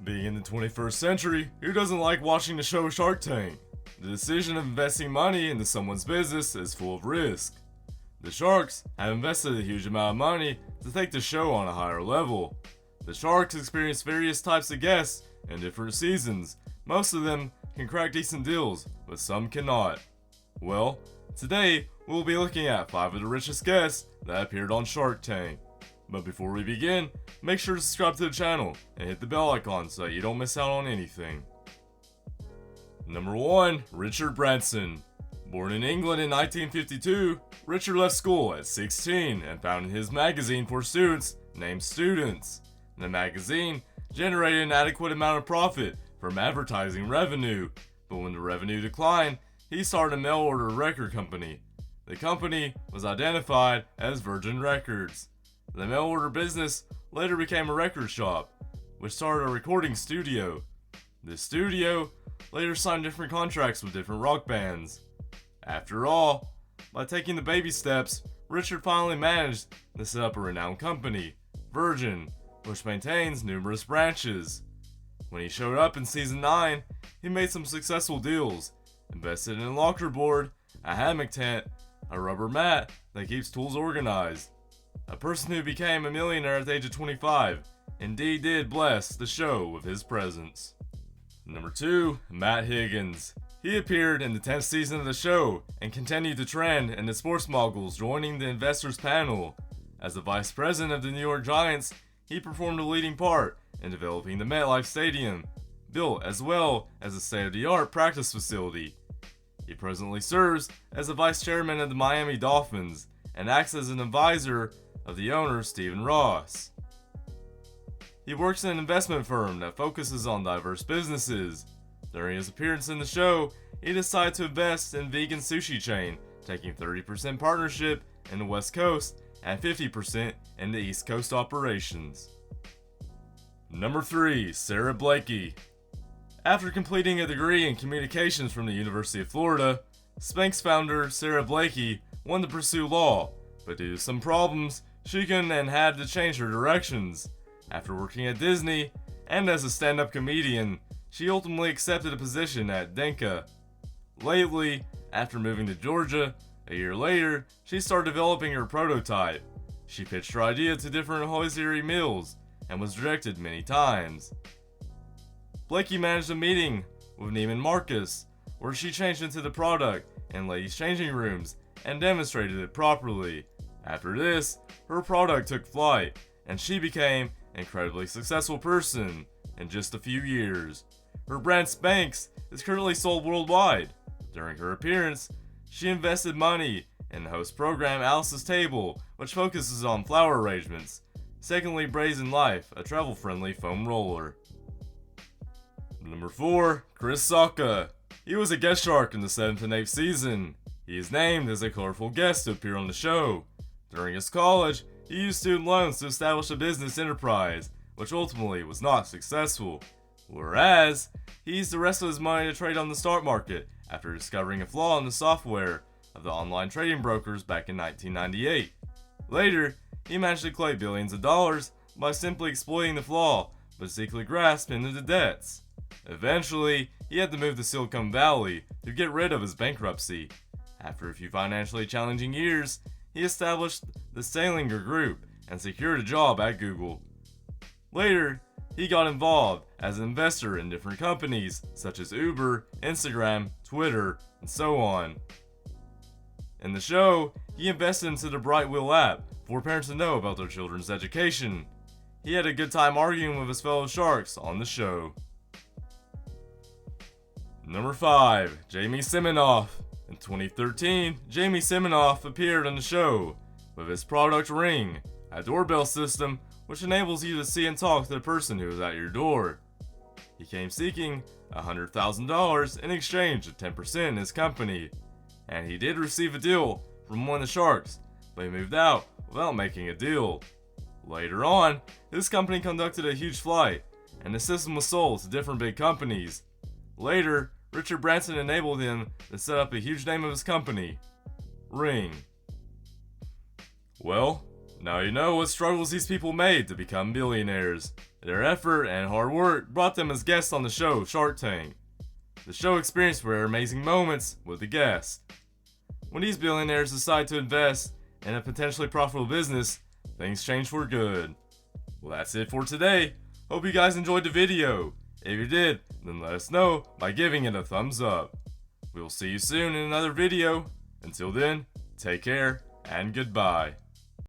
Being in the 21st century, who doesn't like watching the show Shark Tank? The decision of investing money into someone's business is full of risk. The Sharks have invested a huge amount of money to take the show on a higher level. The Sharks experience various types of guests in different seasons. Most of them can crack decent deals, but some cannot. Well, today we'll be looking at 5 of the richest guests that appeared on Shark Tank. But before we begin, make sure to subscribe to the channel and hit the bell icon so that you don't miss out on anything. Number 1. Richard Branson. Born in England in 1952, Richard left school at 16 and founded his magazine for students named Students. The magazine generated an adequate amount of profit from advertising revenue, but when the revenue declined, he started a mail-order record company. The company was identified as Virgin Records. The mail-order business later became a record shop, which started a recording studio. This studio later signed different contracts with different rock bands. After all, by taking the baby steps, Richard finally managed to set up a renowned company, Virgin, which maintains numerous branches. When he showed up in season 9, he made some successful deals, invested in a locker board, a hammock tent, a rubber mat that keeps tools organized. A person who became a millionaire at the age of 25 indeed did bless the show with his presence. Number 2. Matt Higgins. He appeared in the 10th season of the show and continued the trend in the sports moguls joining the investors panel. As the vice president of the New York Giants, he performed a leading part in developing the MetLife Stadium, built as well as a state-of-the-art practice facility. He presently serves as the vice chairman of the Miami Dolphins and acts as an advisor of the owner Stephen Ross. He works in an investment firm that focuses on diverse businesses. During his appearance in the show, he decided to invest in vegan sushi chain, taking 30% partnership in the West Coast and 50% in the East Coast operations. Number 3. Sara Blakely. After completing a degree in communications from the University of Florida, Spanx founder Sara Blakely wanted to pursue law, but due to some problems, she couldn't and had to change her directions. After working at Disney and as a stand-up comedian, she ultimately accepted a position at Denka. Lately, after moving to Georgia, a year later, she started developing her prototype. She pitched her idea to different hosiery mills and was rejected many times. Blakely managed a meeting with Neiman Marcus, where she changed into the product in ladies' changing rooms and demonstrated it properly. After this, her product took flight, and she became an incredibly successful person in just a few years. Her brand Spanx is currently sold worldwide. During her appearance, she invested money in the host program Alice's Table, which focuses on flower arrangements. Secondly, Brazen Life, a travel-friendly foam roller. Number 4. Chris Sacca. He was a guest shark in the 7th and 8th season. He is named as a colorful guest to appear on the show. During his college, he used student loans to establish a business enterprise, which ultimately was not successful. Whereas, he used the rest of his money to trade on the stock market after discovering a flaw in the software of the online trading brokers back in 1998. Later, he managed to collect billions of dollars by simply exploiting the flaw, but secretly grasped into the debts. Eventually, he had to move to Silicon Valley to get rid of his bankruptcy. After a few financially challenging years, he established the Salinger Group and secured a job at Google. Later, he got involved as an investor in different companies such as Uber, Instagram, Twitter, and so on. In the show, he invested into the Bright Wheel app for parents to know about their children's education. He had a good time arguing with his fellow sharks on the show. Number 5. Jamie Siminoff. In 2013, Jamie Siminoff appeared on the show with his product Ring, a doorbell system which enables you to see and talk to the person who is at your door. He came seeking $100,000 in exchange of 10% in his company, and he did receive a deal from one of the sharks, but he moved out without making a deal. Later on, his company conducted a huge flight, and the system was sold to different big companies. Later, Richard Branson enabled him to set up a huge name of his company, Ring. Well, Now you know what struggles these people made to become billionaires. Their effort and hard work brought them as guests on the show Shark Tank. The show experienced rare amazing moments with the guests. When these billionaires decide to invest in a potentially profitable business, things change for good. Well, that's it for today. Hope you guys enjoyed the video. If you did, then let us know by giving it a thumbs up. We will see you soon in another video. Until then, take care and goodbye.